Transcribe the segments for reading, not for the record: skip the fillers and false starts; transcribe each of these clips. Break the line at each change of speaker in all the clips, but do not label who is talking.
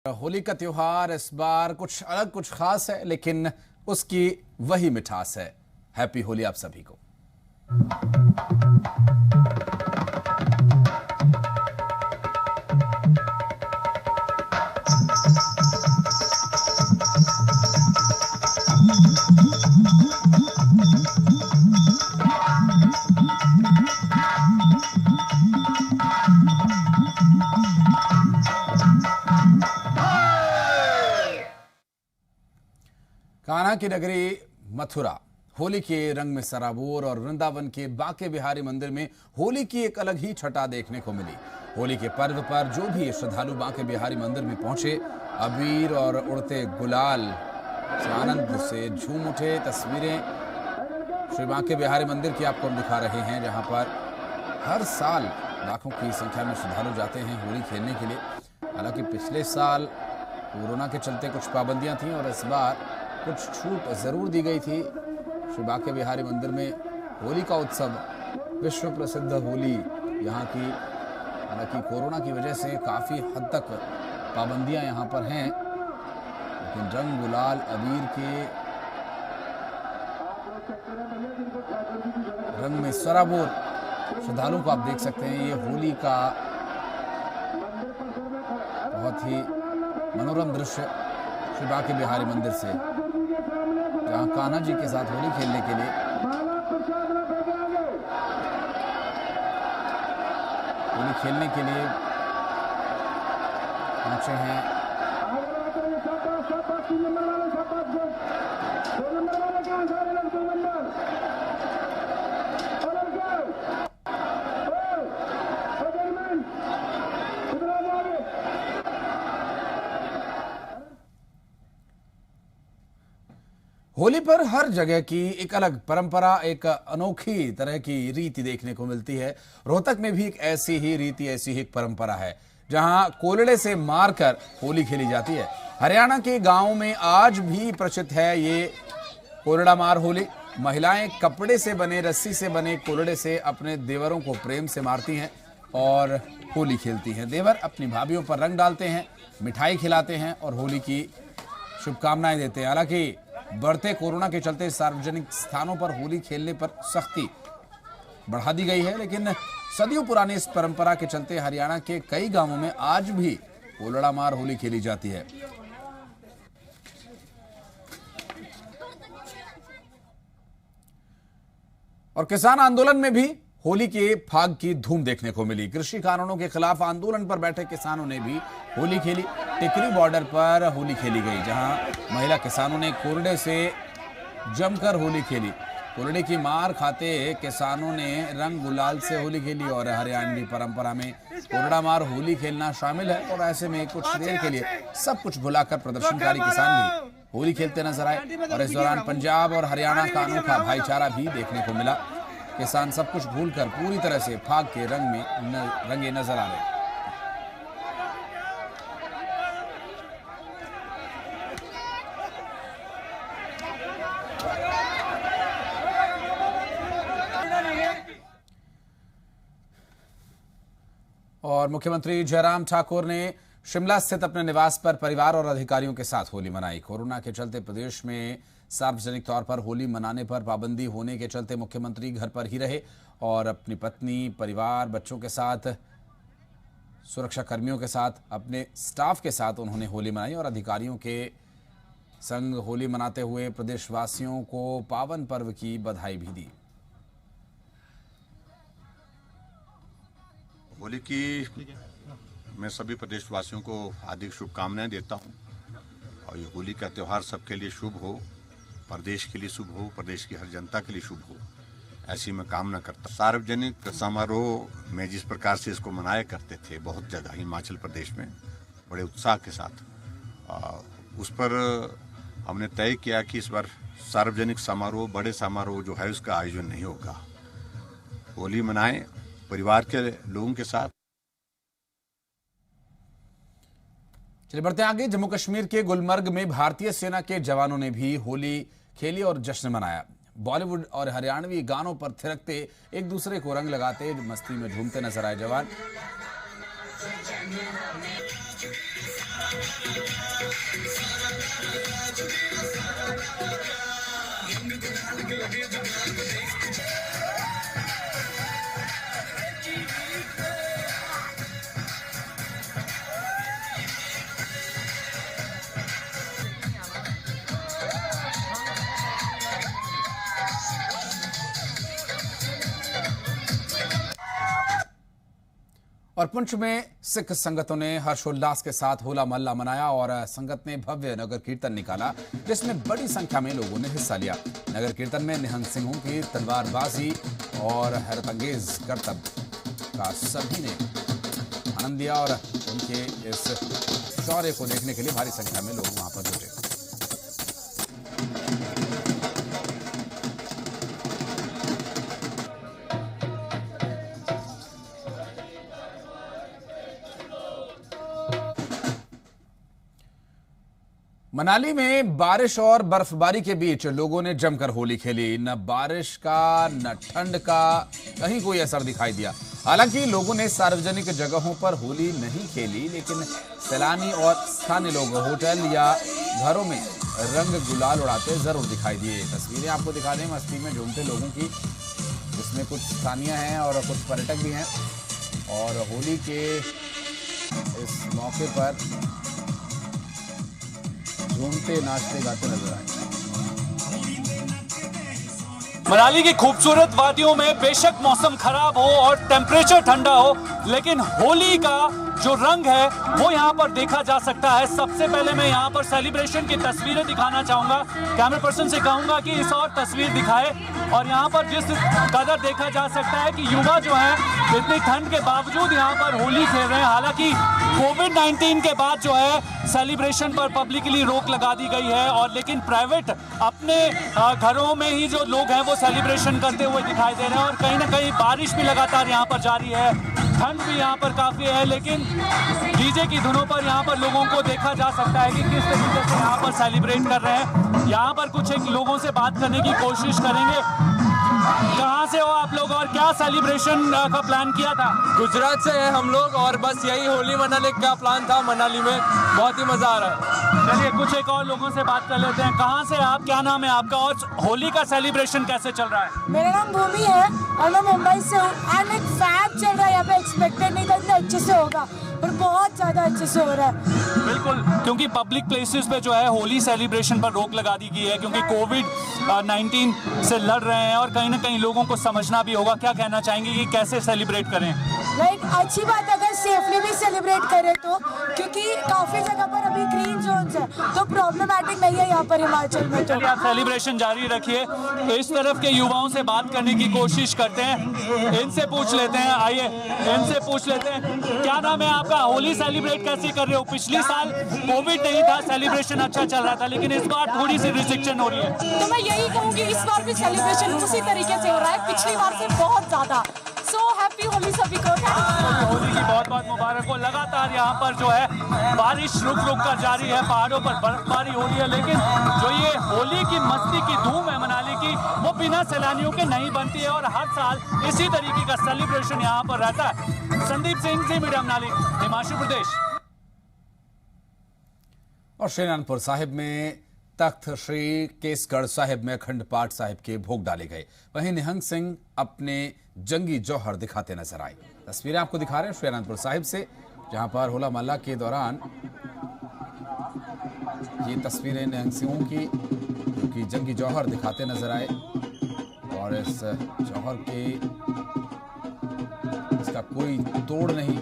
होली का त्योहार इस बार कुछ अलग कुछ खास है, लेकिन उसकी वही मिठास है। हैप्पी होली आप सभी को। कान्हा की नगरी मथुरा होली के रंग में सराबोर और वृंदावन के बांके बिहारी मंदिर में होली की एक अलग ही छटा देखने को मिली। होली के पर्व पर जो भी श्रद्धालु बांके बिहारी मंदिर में पहुंचे, अबीर और उड़ते गुलाल से आनंद से झूम उठे। तस्वीरें श्री बांके बिहारी मंदिर की आपको हम दिखा रहे हैं, जहां पर हर साल लाखों की संख्या में श्रद्धालु जाते हैं होली खेलने के लिए। हालांकि पिछले साल कोरोना के चलते कुछ पाबंदियां थीं और इस बार कुछ छूट जरूर दी गई थी। श्री बांके बिहारी मंदिर में होली का उत्सव, विश्व प्रसिद्ध होली यहाँ की, हालांकि कोरोना की वजह से काफ़ी हद तक पाबंदियां यहाँ पर हैं, लेकिन रंग गुलाल अबीर के रंग में सराबोर श्रद्धालुओं को आप देख सकते हैं। ये होली का बहुत ही मनोरम दृश्य श्री बांके बिहारी मंदिर से, जहाँ कान्हा जी के साथ होली खेलने के लिए पहुंचे हैं। होली पर हर जगह की एक अलग परंपरा, एक अनोखी तरह की रीति देखने को मिलती है। रोहतक में भी एक ऐसी ही रीति, ऐसी ही एक परंपरा है, जहां कोलड़े से मारकर होली खेली जाती है। हरियाणा के गांवों में आज भी प्रचलित है ये कोलड़ा मार होली। महिलाएं कपड़े से बने, रस्सी से बने कोलड़े से अपने देवरों को प्रेम से मारती हैं और होली खेलती हैं। देवर अपनी भाभियों पर रंग डालते हैं, मिठाई खिलाते हैं और होली की शुभकामनाएं देते हैं। हालांकि बढ़ते कोरोना के चलते सार्वजनिक स्थानों पर होली खेलने पर सख्ती बढ़ा दी गई है, लेकिन सदियों पुरानी इस परंपरा के चलते हरियाणा के कई गांवों में आज भी कोलड़ा मार होली खेली जाती है। और किसान आंदोलन में भी होली के फाग की धूम देखने को मिली। कृषि कानूनों के खिलाफ आंदोलन पर बैठे किसानों ने भी होली खेली। टिकरी बॉर्डर पर होली खेली गई, जहां महिला किसानों ने कोरडे से जमकर होली खेली। कोरडे की मार खाते किसानों ने रंग गुलाल से होली खेली और हरियाणवी परंपरा में कोरडा मार होली खेलना शामिल है। और ऐसे में कुछ देर के लिए सब कुछ भुलाकर प्रदर्शनकारी किसान भी होली खेलते नजर आए। और इस दौरान पंजाब और हरियाणा का अनोखा भाईचारा भी देखने को मिला। किसान सब कुछ भूलकर पूरी तरह से फाग के रंग में रंगे नजर आ रहे। और मुख्यमंत्री जयराम ठाकुर ने शिमला स्थित अपने निवास पर परिवार और अधिकारियों के साथ होली मनाई। कोरोना के चलते प्रदेश में सार्वजनिक तौर पर होली मनाने पर पाबंदी होने के चलते मुख्यमंत्री घर पर ही रहे और अपनी पत्नी, परिवार, बच्चों के साथ, सुरक्षा कर्मियों के साथ, अपने स्टाफ के साथ उन्होंने होली मनाई और अधिकारियों के संग होली मनाते हुए प्रदेशवासियों को पावन पर्व की बधाई भी दी।
होली की मैं सभी प्रदेशवासियों को हार्दिक शुभकामनाएं देता हूं और ये होली का त्यौहार सबके लिए शुभ हो, प्रदेश के लिए शुभ हो, प्रदेश की हर जनता के लिए शुभ हो, ऐसी मैं कामना करता हूं। सार्वजनिक समारोह में जिस प्रकार से इसको मनाया करते थे बहुत जगह हिमाचल प्रदेश में बड़े उत्साह के साथ, उस पर हमने तय किया कि इस बार सार्वजनिक समारोह, बड़े समारोह जो है उसका आयोजन नहीं होगा। होली मनाएं परिवार के लोगों के साथ।
चलिए बढ़ते आगे। जम्मू कश्मीर के गुलमर्ग में भारतीय सेना के जवानों ने भी होली खेली और जश्न मनाया। बॉलीवुड और हरियाणवी गानों पर थिरकते, एक दूसरे को रंग लगाते, मस्ती में झूमते नजर आए जवान। और पुंछ में सिख संगतों ने हर्षोल्लास के साथ होला मोहल्ला मनाया और संगत ने भव्य नगर कीर्तन निकाला, जिसमें बड़ी संख्या में लोगों ने हिस्सा लिया। नगर कीर्तन में निहंग सिंहों की तलवारबाजी और हैरतअंगेज करतब का सभी ने आनंद लिया और उनके इस शौर्य को देखने के लिए भारी संख्या में लोग वहां पर जुटे। मनाली में बारिश और बर्फबारी के बीच लोगों ने जमकर होली खेली। न बारिश का न ठंड का कहीं कोई असर दिखाई दिया। हालांकि लोगों ने सार्वजनिक जगहों पर होली नहीं खेली, लेकिन सैलानी और स्थानीय लोग होटल या घरों में रंग गुलाल उड़ाते जरूर दिखाई दिए। तस्वीरें आपको दिखा दें मस्ती में झूमते लोगों की, जिसमें कुछ स्थानीय हैं और कुछ पर्यटक भी हैं और होली के इस मौके पर घूमते नाचते गाते नजर आए।
मनाली की खूबसूरत वादियों में बेशक मौसम खराब हो और टेम्परेचर ठंडा हो, लेकिन होली का जो रंग है वो यहाँ पर देखा जा सकता है। सबसे पहले मैं यहाँ पर सेलिब्रेशन की तस्वीरें दिखाना चाहूंगा। कैमरा पर्सन से कहूंगा कि इस और तस्वीर दिखाए। और यहाँ पर जिस कदर देखा जा सकता है कि युवा जो है इतनी ठंड के बावजूद यहाँ पर होली खेल रहे हैं। हालांकि कोविड-19 के बाद जो है सेलिब्रेशन पर पब्लिकली रोक लगा दी गई है, और लेकिन प्राइवेट अपने घरों में ही जो लोग हैं वो सेलिब्रेशन करते हुए दिखाई दे रहे हैं। और कहीं ना कहीं बारिश भी लगातार यहाँ पर जारी है, ठंड भी यहाँ पर काफी है, लेकिन डीजे की धुनों पर यहाँ पर लोगों को देखा जा सकता है कि किस तरीके से यहाँ पर सेलिब्रेट कर रहे हैं। यहाँ पर कुछ एक लोगों से बात करने की कोशिश करेंगे। कहाँ से हो आप लोग और क्या सेलिब्रेशन का प्लान किया था?
गुजरात से है हम लोग और बस यही होली मनाने का प्लान था मनाली में। बहुत ही मजा आ रहा है।
चलिए कुछ एक और लोगों से बात कर लेते हैं। कहाँ से आप, क्या नाम है आपका और होली का सेलिब्रेशन कैसे चल रहा है?
मेरा नाम भूमि है और मैं मुंबई से हूँ। एंड एक फैब चल रहा है यहाँ पे, एक्सपेक्टेड नहीं था इतना अच्छे से होगा और बहुत ज़्यादा अच्छे से हो रहा है।
बिल्कुल, क्योंकि पब्लिक प्लेसेस पे जो है होली सेलिब्रेशन पर रोक लगा दी गई है क्योंकि कोविड-19 से लड़ रहे हैं और कहीं ना कहीं लोगों को समझना भी होगा। क्या कहना चाहेंगे कि कैसे सेलिब्रेट करें?
लाइक अच्छी बात अगर सेफली भी सेलिब्रेट करें तो, क्योंकि काफ़ी जगह पर अभी ग्रीन जोन्स है तो प्रॉब्लमेटिक नहीं है यहाँ पर हिमाचल में। तो
आप सेलिब्रेशन जारी रखिए। इस तरफ के युवाओं से बात करने की कोशिश करते हैं, इनसे पूछ लेते हैं। आइए इनसे पूछ लेते हैं, क्या नाम है आपका? होली सेलिब्रेट कैसे कर रहे हो? पिछले साल कोविड नहीं था, सेलिब्रेशन अच्छा चल रहा था, लेकिन इस बार थोड़ी सी रिस्ट्रिक्शन हो रही है।
तो मैं यही कहूँगी इस बार भी सेलिब्रेशन उसी तरीके से हो रहा है, पिछली बार से बहुत ज़्यादा। सो हैप्पी होली सभी को।
होली की बहुत बहुत मुबारक हो। लगातार यहाँ पर जो है बारिश रुक रुक कर जारी है, पहाड़ों पर बर्फबारी हो रही है, लेकिन जो ये होली की मस्ती की धूम है मनाली की, वो बिना सैलानियों के नहीं बनती है और हर साल इसी तरीके का सेलिब्रेशन यहाँ पर रहता है। संदीप सिंह जी, मीडिया मनाली, हिमाचल प्रदेश।
और श्री आनंदपुर साहिब में तख्त श्री केसगढ़ साहिब में अखंड पाठ साहिब के भोग डाले गए। वहीं निहंग सिंह अपने जंगी जौहर दिखाते नजर आए। तस्वीरें आपको दिखा रहे हैं श्री आनंदपुर साहिब से, जहां पर होला मोहल्ला के दौरान ये तस्वीरें निहंग सिंहों की, जो कि जंगी जौहर दिखाते नजर आए। और इस जौहर के इसका कोई तोड़ नहीं।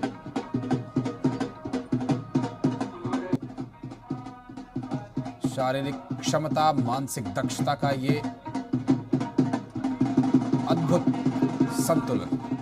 शारीरिक क्षमता, मानसिक दक्षता का ये अद्भुत संतुलन।